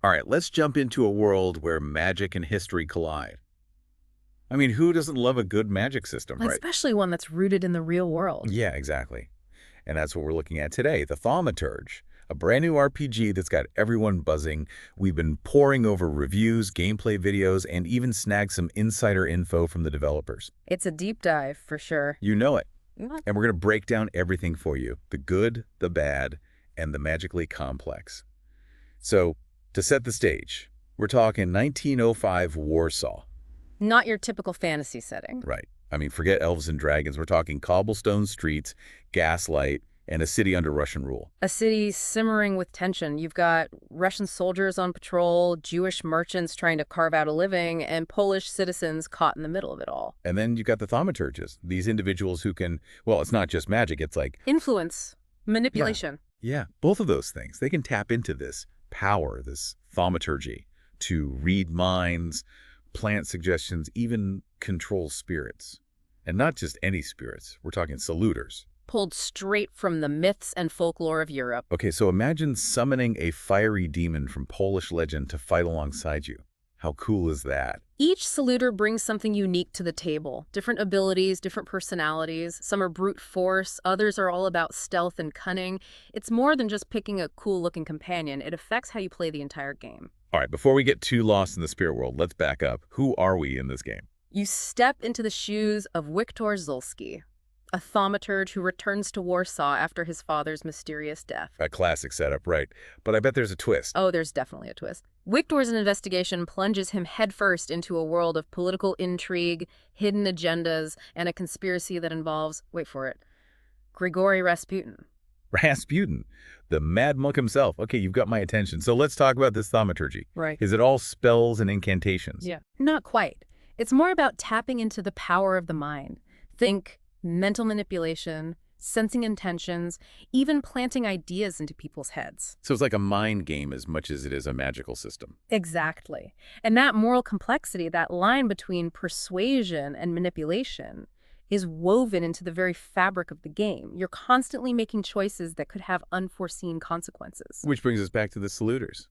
All right, let's jump into a world where magic and history collide. I mean, who doesn't love a good magic system, right? Especially one that's rooted in the real world. Yeah, exactly. And that's what we're looking at today, the Thaumaturge, a brand new RPG that's got everyone buzzing. We've been poring over reviews, gameplay videos, and even snagged some insider info from the developers. It's a deep dive, for sure. You know it. Mm. And we're going to break down everything for you, the good, the bad, and the magically complex. So, to set the stage, we're talking 1905 Warsaw. Not your typical fantasy setting. Right. I mean, forget elves and dragons. We're talking cobblestone streets, gaslight, and a city under Russian rule. A city simmering with tension. You've got Russian soldiers on patrol, Jewish merchants trying to carve out a living, and Polish citizens caught in the middle of it all. And then you got the thaumaturges, these individuals who can, well, it's not just magic, it's like, Influence, manipulation. yeah, both of those things. They can tap into this power, this thaumaturgy, to read minds, plant suggestions, even control spirits. And not just any spirits. We're talking saluters. Pulled straight from the myths and folklore of Europe. Okay, so imagine summoning a fiery demon from Polish legend to fight alongside you. How cool is that? Each saluter brings something unique to the table. Different abilities, different personalities. Some are brute force, others are all about stealth and cunning. It's more than just picking a cool-looking companion. It affects how you play the entire game. All right, before we get too lost in the spirit world, let's back up. Who are we in this game? You step into the shoes of Wiktor Zulski, a thaumaturge who returns to Warsaw after his father's mysterious death. A classic setup, right? But I bet there's a twist. Oh, there's definitely a twist. Wiktor's investigation plunges him headfirst into a world of political intrigue, hidden agendas, and a conspiracy that involves, wait for it, Grigory Rasputin. Rasputin, the mad monk himself. Okay, you've got my attention. So let's talk about this thaumaturgy. Right. Is it all spells and incantations? Yeah. Not quite. It's more about tapping into the power of the mind. Think mental manipulation, sensing intentions, even planting ideas into people's heads. So it's like a mind game as much as it is a magical system. Exactly. And that moral complexity, that line between persuasion and manipulation, is woven into the very fabric of the game. You're constantly making choices that could have unforeseen consequences. Which brings us back to the saluters.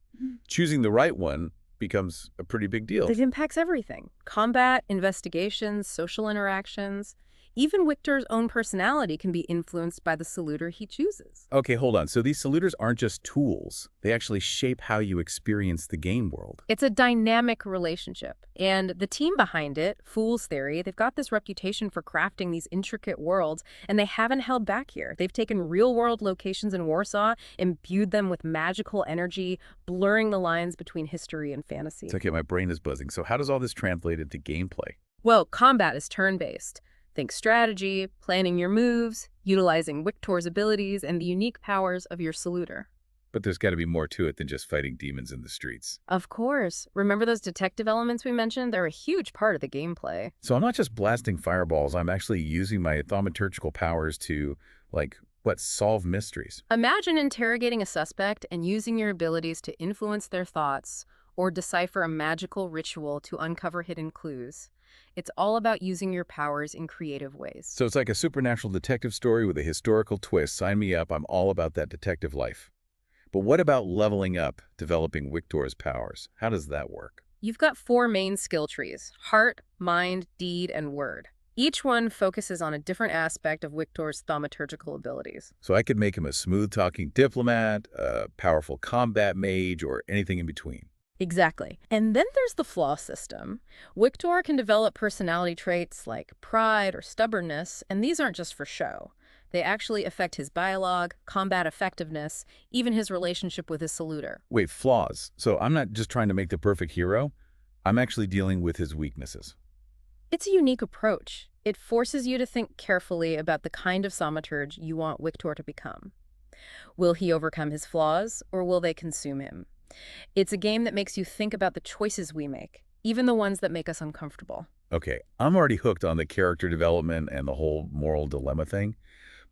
Choosing the right one becomes a pretty big deal. It impacts everything. Combat, investigations, social interactions. Even Wiktor's own personality can be influenced by the saluter he chooses. Okay, hold on. So these saluters aren't just tools. They actually shape how you experience the game world. It's a dynamic relationship. And the team behind it, Fool's Theory, they've got this reputation for crafting these intricate worlds, and they haven't held back here. They've taken real-world locations in Warsaw, imbued them with magical energy, blurring the lines between history and fantasy. It's okay, my brain is buzzing. So how does all this translate into gameplay? Well, combat is turn-based. Think strategy, planning your moves, utilizing Wiktor's abilities, and the unique powers of your saluter. But there's got to be more to it than just fighting demons in the streets. Of course. Remember those detective elements we mentioned? They're a huge part of the gameplay. So I'm not just blasting fireballs. I'm actually using my thaumaturgical powers to, solve mysteries. Imagine interrogating a suspect and using your abilities to influence their thoughts or decipher a magical ritual to uncover hidden clues. It's all about using your powers in creative ways. So it's like a supernatural detective story with a historical twist. Sign me up. I'm all about that detective life. But what about leveling up, developing Wiktor's powers? How does that work? You've got 4 main skill trees: heart, mind, deed, and word. Each one focuses on a different aspect of Wiktor's thaumaturgical abilities. So I could make him a smooth-talking diplomat, a powerful combat mage, or anything in between. Exactly. And then there's the flaw system. Wiktor can develop personality traits like pride or stubbornness, and these aren't just for show. They actually affect his dialogue, combat effectiveness, even his relationship with his saluter. Wait, flaws. So I'm not just trying to make the perfect hero. I'm actually dealing with his weaknesses. It's a unique approach. It forces you to think carefully about the kind of thaumaturge you want Wiktor to become. Will he overcome his flaws, or will they consume him? It's a game that makes you think about the choices we make, even the ones that make us uncomfortable. Okay, I'm already hooked on the character development and the whole moral dilemma thing.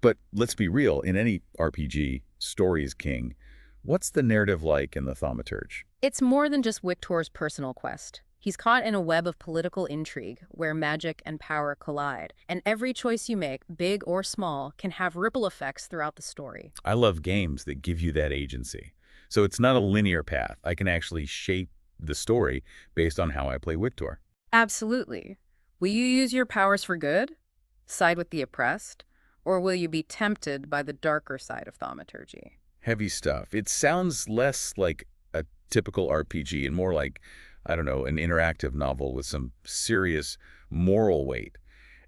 But let's be real, in any RPG, story is king. What's the narrative like in the Thaumaturge? It's more than just Wiktor's personal quest. He's caught in a web of political intrigue where magic and power collide, and every choice you make, big or small, can have ripple effects throughout the story. I love games that give you that agency. So it's not a linear path. I can actually shape the story based on how I play Victor. Absolutely. Will you use your powers for good? Side with the oppressed? Or will you be tempted by the darker side of thaumaturgy? Heavy stuff. It sounds less like a typical RPG and more like, I don't know, an interactive novel with some serious moral weight,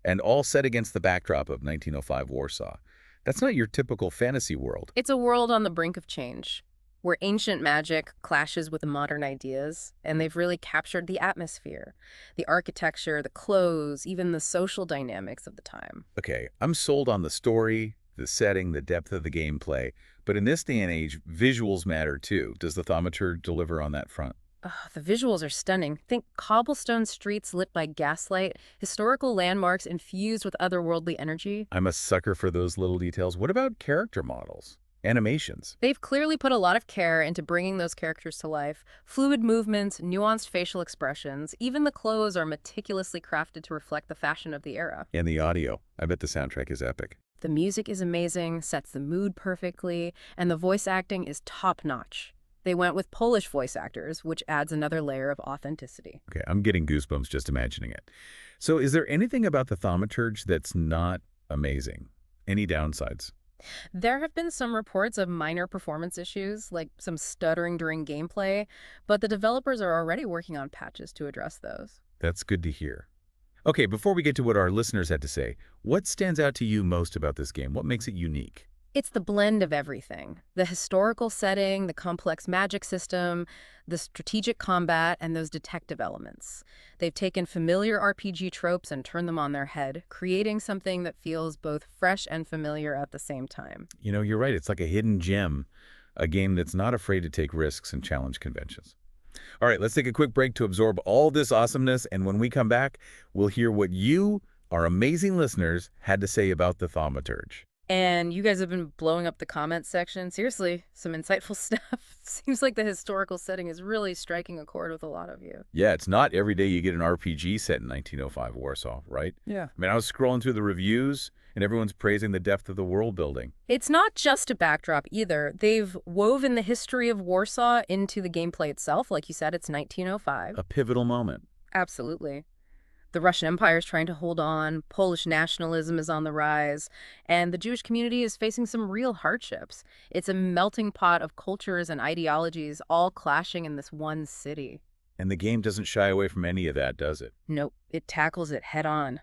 and all set against the backdrop of 1905 Warsaw. That's not your typical fantasy world. It's a world on the brink of change, where ancient magic clashes with modern ideas, and they've really captured the atmosphere, the architecture, the clothes, even the social dynamics of the time. Okay, I'm sold on the story, the setting, the depth of the gameplay, but in this day and age, visuals matter too. Does the Thaumaturge deliver on that front? Ugh, the visuals are stunning. Think cobblestone streets lit by gaslight, historical landmarks infused with otherworldly energy. I'm a sucker for those little details. What about character models? Animations? They've clearly put a lot of care into bringing those characters to life. Fluid movements, nuanced facial expressions, even the clothes are meticulously crafted to reflect the fashion of the era. And the audio. I bet the soundtrack is epic. The music is amazing, sets the mood perfectly, and the voice acting is top-notch. They went with Polish voice actors, which adds another layer of authenticity. Okay, I'm getting goosebumps just imagining it. So is there anything about the Thaumaturge that's not amazing? Any downsides? There have been some reports of minor performance issues, like some stuttering during gameplay, but the developers are already working on patches to address those. That's good to hear. Okay, before we get to what our listeners had to say, what stands out to you most about this game? What makes it unique? It's the blend of everything. The historical setting, the complex magic system, the strategic combat, and those detective elements. They've taken familiar RPG tropes and turned them on their head, creating something that feels both fresh and familiar at the same time. You know, you're right. It's like a hidden gem, a game that's not afraid to take risks and challenge conventions. All right, let's take a quick break to absorb all this awesomeness, and when we come back, we'll hear what you, our amazing listeners, had to say about the Thaumaturge. And you guys have been blowing up the comments section. Seriously, some insightful stuff. Seems like the historical setting is really striking a chord with a lot of you. Yeah, it's not every day you get an RPG set in 1905 Warsaw, right? Yeah. I mean, I was scrolling through the reviews, and everyone's praising the depth of the world building. It's not just a backdrop either. They've woven the history of Warsaw into the gameplay itself. Like you said, it's 1905. A pivotal moment. Absolutely. The Russian Empire is trying to hold on, Polish nationalism is on the rise, and the Jewish community is facing some real hardships. It's a melting pot of cultures and ideologies all clashing in this one city. And the game doesn't shy away from any of that, does it? Nope, it tackles it head on.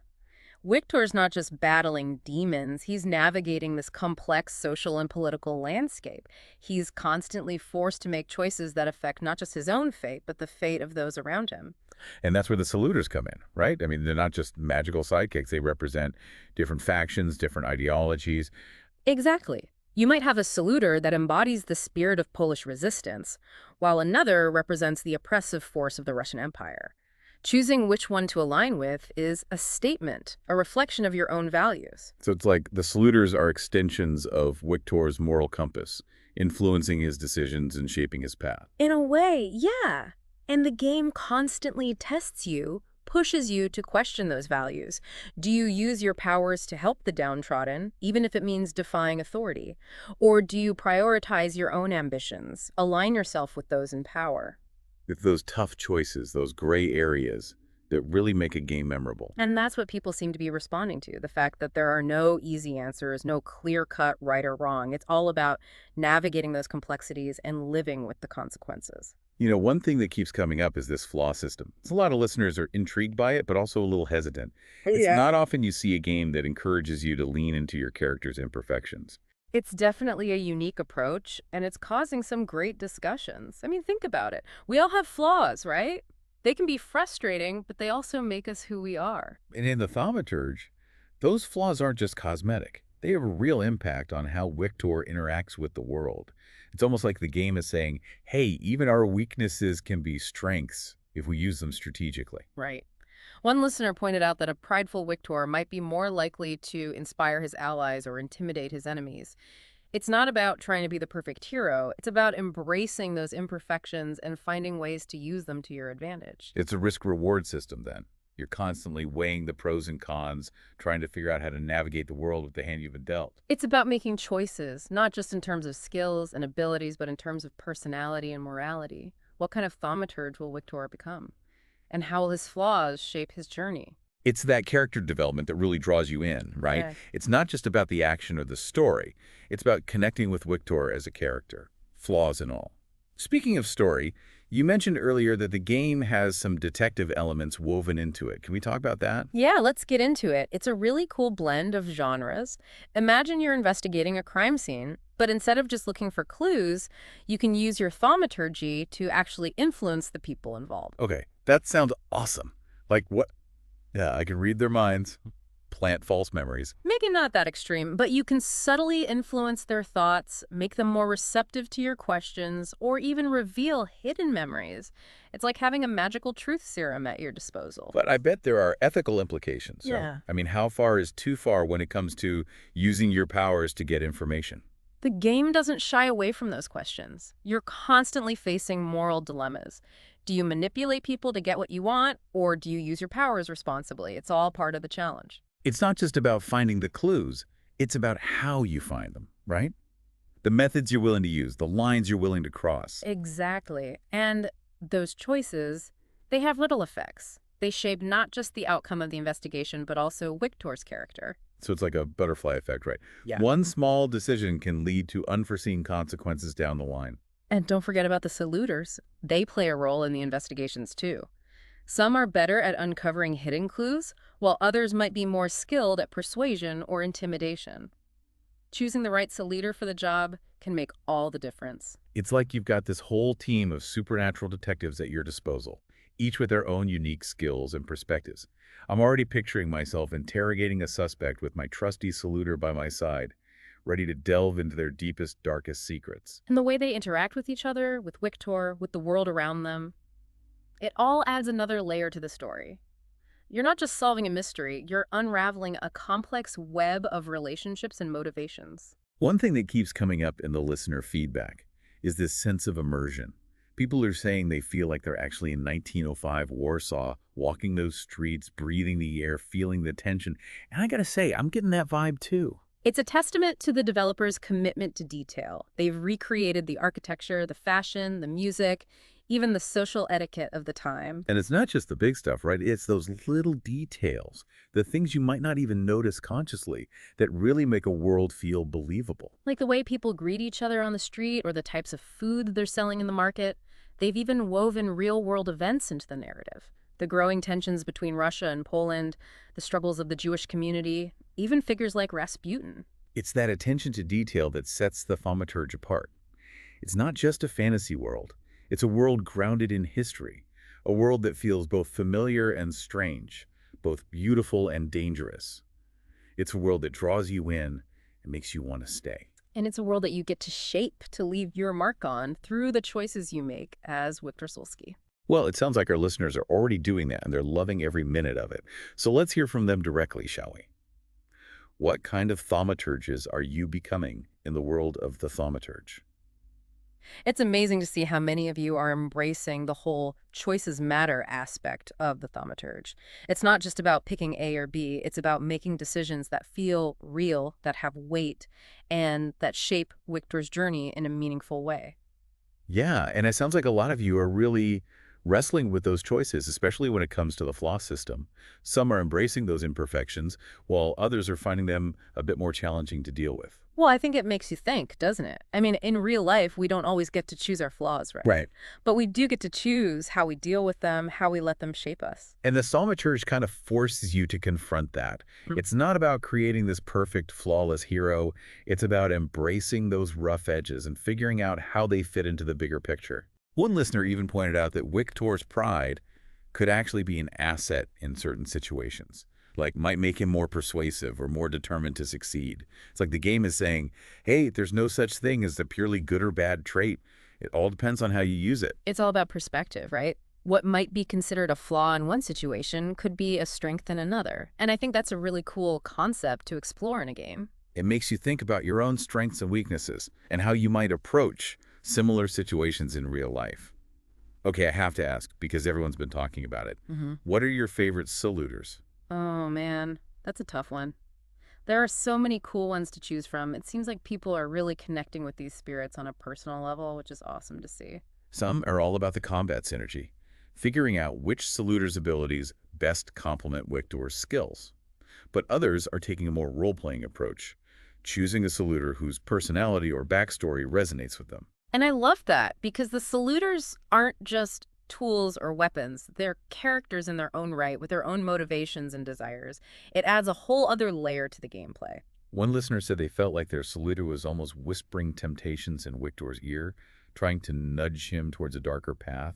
Victor's not just battling demons, he's navigating this complex social and political landscape. He's constantly forced to make choices that affect not just his own fate, but the fate of those around him. And that's where the saluters come in, right? I mean, they're not just magical sidekicks. They represent different factions, different ideologies. Exactly. You might have a saluter that embodies the spirit of Polish resistance, while another represents the oppressive force of the Russian Empire. Choosing which one to align with is a statement, a reflection of your own values. So it's like the saluters are extensions of Victor's moral compass, influencing his decisions and shaping his path. In a way, yeah. And the game constantly tests you, pushes you to question those values. Do you use your powers to help the downtrodden, even if it means defying authority? Or do you prioritize your own ambitions, align yourself with those in power? It's those tough choices, those gray areas that really make a game memorable. And that's what people seem to be responding to, the fact that there are no easy answers, no clear-cut right or wrong. It's all about navigating those complexities and living with the consequences. You know, one thing that keeps coming up is this flaw system. So a lot of listeners are intrigued by it, but also a little hesitant. It's not often you see a game that encourages you to lean into your character's imperfections. It's definitely a unique approach, and it's causing some great discussions. I mean, think about it. We all have flaws, right? They can be frustrating, but they also make us who we are. And in the Thaumaturge, those flaws aren't just cosmetic. They have a real impact on how Victor interacts with the world. It's almost like the game is saying, hey, even our weaknesses can be strengths if we use them strategically. Right. One listener pointed out that a prideful Victor might be more likely to inspire his allies or intimidate his enemies. It's not about trying to be the perfect hero. It's about embracing those imperfections and finding ways to use them to your advantage. It's a risk-reward system then. You're constantly weighing the pros and cons, trying to figure out how to navigate the world with the hand you've been dealt. It's about making choices, not just in terms of skills and abilities, but in terms of personality and morality. What kind of thaumaturge will Victor become? And how will his flaws shape his journey? It's that character development that really draws you in, right? Yeah. It's not just about the action or the story. It's about connecting with Victor as a character, flaws and all. Speaking of story, you mentioned earlier that the game has some detective elements woven into it. Can we talk about that? Yeah, let's get into it. It's a really cool blend of genres. Imagine you're investigating a crime scene, but instead of just looking for clues, you can use your thaumaturgy to actually influence the people involved. Okay, that sounds awesome. Like what? Yeah, I can read their minds, plant false memories. Maybe not that extreme, but you can subtly influence their thoughts, make them more receptive to your questions, or even reveal hidden memories. It's like having a magical truth serum at your disposal. But I bet there are ethical implications. So, Yeah. I mean, how far is too far when it comes to using your powers to get information? The game doesn't shy away from those questions. You're constantly facing moral dilemmas. Do you manipulate people to get what you want, or do you use your powers responsibly? It's all part of the challenge. It's not just about finding the clues. It's about how you find them, right? The methods you're willing to use, the lines you're willing to cross. Exactly. And those choices, they have little effects. They shape not just the outcome of the investigation, but also Victor's character. So it's like a butterfly effect, right? Yeah. One small decision can lead to unforeseen consequences down the line. And don't forget about the saluters. They play a role in the investigations too. Some are better at uncovering hidden clues, while others might be more skilled at persuasion or intimidation. Choosing the right saluter for the job can make all the difference. It's like you've got this whole team of supernatural detectives at your disposal, each with their own unique skills and perspectives. I'm already picturing myself interrogating a suspect with my trusty saluter by my side, ready to delve into their deepest, darkest secrets. And the way they interact with each other, with Victor, with the world around them, it all adds another layer to the story. You're not just solving a mystery, you're unraveling a complex web of relationships and motivations. One thing that keeps coming up in the listener feedback is this sense of immersion. People are saying they feel like they're actually in 1905 Warsaw, walking those streets, breathing the air, feeling the tension. And I gotta say, I'm getting that vibe too. It's a testament to the developers' commitment to detail. They've recreated the architecture, the fashion, the music, even the social etiquette of the time. And it's not just the big stuff, right? It's those little details, the things you might not even notice consciously, that really make a world feel believable. Like the way people greet each other on the street or the types of food they're selling in the market. They've even woven real-world events into the narrative. The growing tensions between Russia and Poland, the struggles of the Jewish community, even figures like Rasputin. It's that attention to detail that sets the Thaumaturge apart. It's not just a fantasy world. It's a world grounded in history, a world that feels both familiar and strange, both beautiful and dangerous. It's a world that draws you in and makes you want to stay. And it's a world that you get to shape, to leave your mark on through the choices you make as Viktor Solsky. Well, it sounds like our listeners are already doing that, and they're loving every minute of it. So let's hear from them directly, shall we? What kind of thaumaturges are you becoming in the world of the Thaumaturge? It's amazing to see how many of you are embracing the whole choices matter aspect of the thaumaturge. It's not just about picking A or B, it's about making decisions that feel real, that have weight, and that shape Victor's journey in a meaningful way. Yeah, and it sounds like a lot of you are really wrestling with those choices, especially when it comes to the flaw system. Some are embracing those imperfections, while others are finding them a bit more challenging to deal with. Well, I think it makes you think, doesn't it? I mean, in real life, we don't always get to choose our flaws, right? Right. But we do get to choose how we deal with them, how we let them shape us. And the Thaumaturge kind of forces you to confront that. It's not about creating this perfect, flawless hero. It's about embracing those rough edges and figuring out how they fit into the bigger picture. One listener even pointed out that Victor's pride could actually be an asset in certain situations, like might make him more persuasive or more determined to succeed. It's like the game is saying, hey, there's no such thing as a purely good or bad trait. It all depends on how you use it. It's all about perspective, right? What might be considered a flaw in one situation could be a strength in another. And I think that's a really cool concept to explore in a game. It makes you think about your own strengths and weaknesses and how you might approach similar situations in real life. Okay, I have to ask, because everyone's been talking about it. Hmm. What are your favorite saluters? Oh, man. That's a tough one. There are so many cool ones to choose from. It seems like people are really connecting with these spirits on a personal level, which is awesome to see. Some are all about the combat synergy, figuring out which saluter's abilities best complement Victor's skills. But others are taking a more role-playing approach, choosing a saluter whose personality or backstory resonates with them. And I love that because the saluters aren't just tools or weapons. They're characters in their own right with their own motivations and desires. It adds a whole other layer to the gameplay. One listener said they felt like their saluter was almost whispering temptations in Victor's ear, trying to nudge him towards a darker path.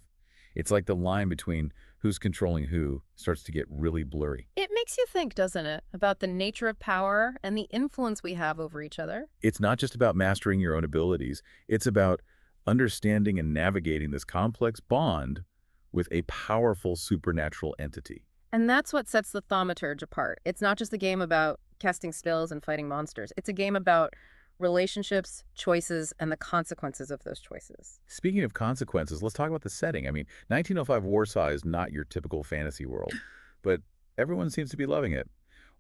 It's like the line between who's controlling who starts to get really blurry. It makes you think, doesn't it, about the nature of power and the influence we have over each other? It's not just about mastering your own abilities. It's about understanding and navigating this complex bond with a powerful supernatural entity. And that's what sets the Thaumaturge apart. It's not just a game about casting spells and fighting monsters. It's a game about relationships, choices, and the consequences of those choices. Speaking of consequences, let's talk about the setting. 1905 Warsaw is not your typical fantasy world, but everyone seems to be loving it.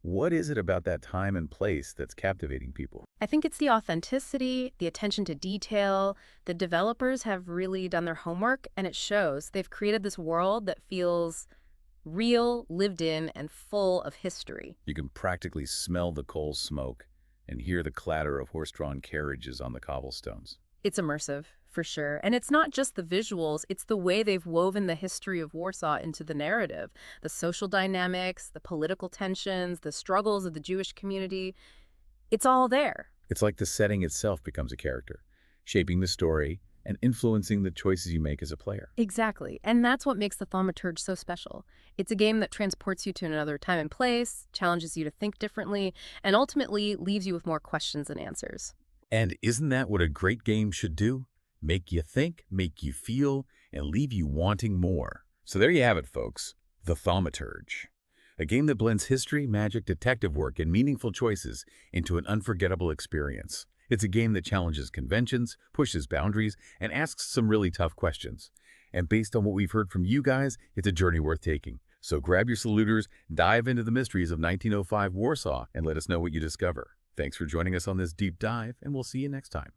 What is it about that time and place that's captivating people? I think it's the authenticity, the attention to detail. The developers have really done their homework, and it shows. They've created this world that feels real, lived in, and full of history. You can practically smell the coal smoke and hear the clatter of horse-drawn carriages on the cobblestones. It's immersive, for sure. And it's not just the visuals, it's the way they've woven the history of Warsaw into the narrative. The social dynamics, the political tensions, the struggles of the Jewish community. It's all there. It's like the setting itself becomes a character, shaping the story and influencing the choices you make as a player. Exactly. And that's what makes the Thaumaturge so special. It's a game that transports you to another time and place, challenges you to think differently, and ultimately leaves you with more questions than answers. And isn't that what a great game should do? Make you think, make you feel, and leave you wanting more. So there you have it, folks. The Thaumaturge. A game that blends history, magic, detective work, and meaningful choices into an unforgettable experience. It's a game that challenges conventions, pushes boundaries, and asks some really tough questions. And based on what we've heard from you guys, it's a journey worth taking. So grab your saluters, dive into the mysteries of 1905 Warsaw, and let us know what you discover. Thanks for joining us on this deep dive, and we'll see you next time.